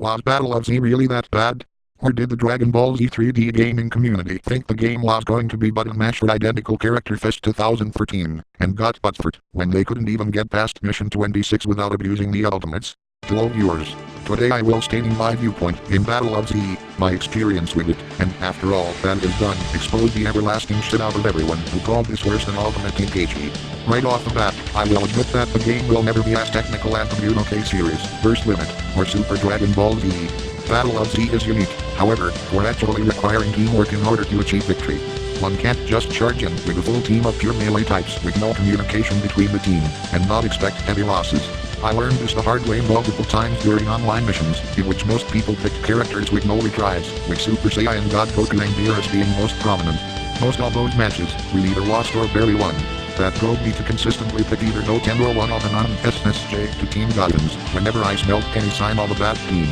Was Battle of Z really that bad? Or did the Dragon Ball Z 3D gaming community think the game was going to be but a mash for Identical Character Fest 2013, and got butthurt when they couldn't even get past Mission 26 without abusing the ultimates? Hello viewers, today I will stating my viewpoint in Battle of Z, my experience with it, and after all that is done, expose the everlasting shit out of everyone who called this worse than Ultimate Tenkaichi. Right off the bat, I will admit that the game will never be as technical as the Budokai series, Burst Limit, or Super Dragon Ball Z. Battle of Z is unique, however, for actually requiring teamwork in order to achieve victory. One can't just charge in with a full team of pure melee types with no communication between the team, and not expect heavy losses. I learned this the hard way multiple times during online missions, in which most people picked characters with no retries, with Super Saiyan God Goku and Beerus being most prominent. Most of those matches, we either lost or barely won. That drove me to consistently pick either No 10 or one of the non-SSJ to Team Goddams, whenever I smelled any sign of a bad team.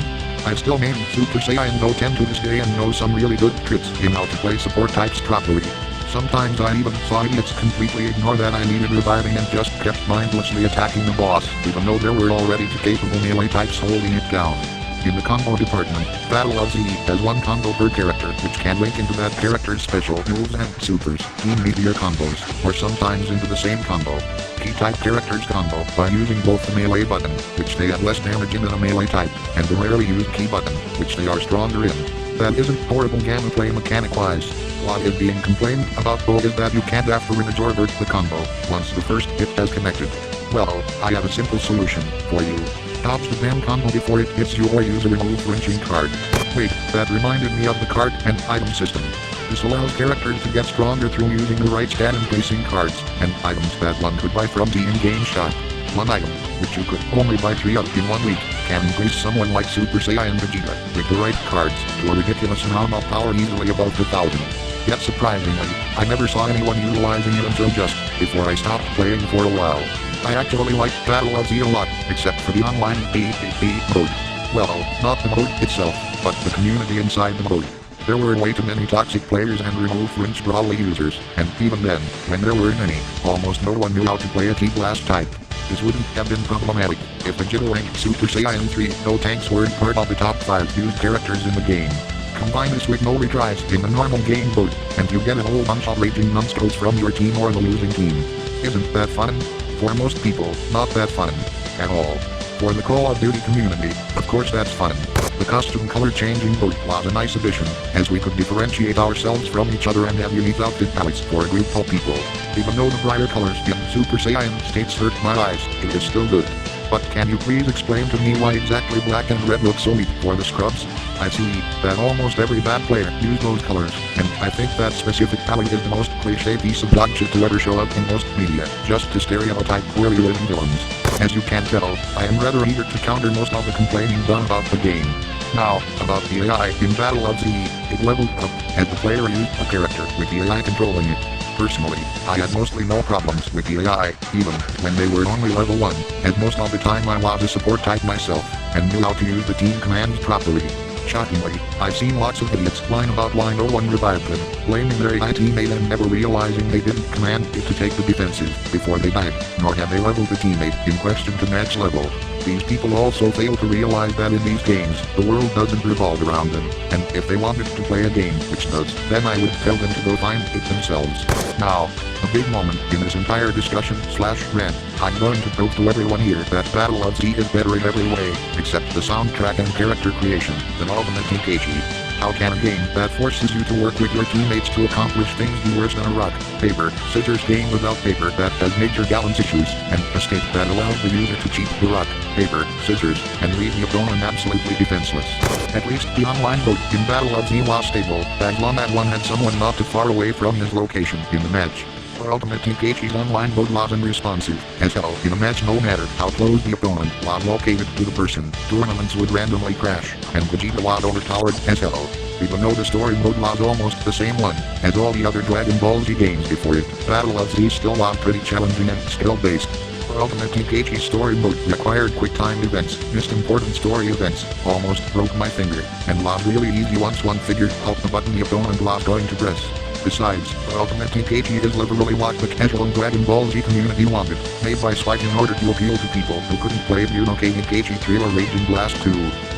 I still named Super Saiyan No 10 to this day and know some really good tricks in how to play support types properly. Sometimes I even saw idiots completely ignore that I needed reviving and just kept mindlessly attacking the boss, even though there were already two capable melee types holding it down. In the combo department, Battle of Z has one combo per character, which can link into that character's special moves and supers, Team Meteor combos, or sometimes into the same combo. Key-type characters combo by using both the melee button, which they have less damage in than a melee type, and the rarely used key button, which they are stronger in. That isn't horrible gameplay mechanic-wise. What is being complained about though is that you can't after-image or vert the combo, once the first hit has connected. Well, I have a simple solution for you. Dodge the damn combo before it hits you or use a remove wrenching card. Wait, that reminded me of the card and item system. This allows characters to get stronger through using the right stat increasing cards, and items that one could buy from the in-game shop. One item, which you could only buy 3 of in 1 week, can increase someone like Super Saiyan Vegeta, with the right cards, to a ridiculous amount of power easily above 2,000. Yet surprisingly, I never saw anyone utilizing it until just before I stopped playing for a while. I actually liked Battle of Z a lot, except for the online PvP mode. Well, not the mode itself, but the community inside the mode. There were way too many toxic players and remove wrench brawly users, and even then, when there were many, almost no one knew how to play a T-Blast type. This wouldn't have been problematic if Vegeta and Super Saiyan 3 no tanks weren't part of the top 5 used characters in the game. Combine this with no retries in the normal game mode, and you get a whole bunch of raging numbskulls from your team or the losing team. Isn't that fun? For most people, not that fun at all. For the Call of Duty community, of course that's fun. The costume color changing mode was a nice addition, as we could differentiate ourselves from each other and have unique outfit palettes for a group of people. Even though the brighter colors in Super Saiyan states hurt my eyes, it is still good. But can you please explain to me why exactly black and red look so neat for the scrubs? I see that almost every bad player used those colors, and I think that specific palette is the most cliché piece of dog shit to ever show up in most media, just to stereotype poorly written villains. As you can tell, I am rather eager to counter most of the complaining done about the game. Now, about the AI in Battle of Z, it leveled up as the player used a character with the AI controlling it. Personally, I had mostly no problems with the AI, even when they were only level 1, as most of the time I was a support type myself, and knew how to use the team commands properly. Shockingly, I've seen lots of idiots whine about why no one revived them, blaming their AI teammate and never realizing they didn't command it to take the defensive before they died, nor have they leveled the teammate in question to match level. These people also fail to realize that in these games, the world doesn't revolve around them, and if they wanted to play a game which does, then I would tell them to go find it themselves. Now, a big moment in this entire discussion/rant, I'm going to prove to everyone here that Battle of Z is better in every way, except the soundtrack and character creation, than Ultimate Tenkaichi. How can a game that forces you to work with your teammates to accomplish things be worse than a rock, paper, scissors game without paper that has major balance issues, and a state that allows the user to cheat the rock, paper, scissors, and leave the opponent absolutely defenseless? At least the online mode in Battle of Z was stable, as long as one had someone not too far away from his location in the match. For Ultimate Tenkaichi's online mode was unresponsive as hell in a match no matter how close the opponent was located to the person. Tournaments would randomly crash, and Vegeta was overpowered as hell. Even though the story mode was almost the same one as all the other Dragon Ball Z games before it, Battle of Z still was pretty challenging and skill-based. For Ultimate Tenkaichi's story mode required quick-timed events, missed important story events, almost broke my finger, and was really easy once one figured out the button the opponent was going to press. Besides, the Ultimate Tenkaichi is literally what the casual Dragon Ball Z community wanted, made by Spike in order to appeal to people who couldn't play Budokai Tenkaichi 3 or Raging Blast 2.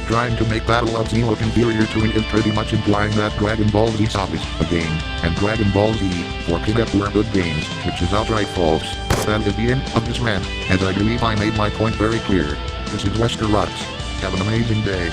Trying to make Battle of Z look inferior to it is pretty much implying that Dragon Ball Z is a game, and Dragon Ball Z for Kidep were good games, which is outright false. That is the end of this rant, and I believe I made my point very clear. This is Wesker Rocks. Have an amazing day.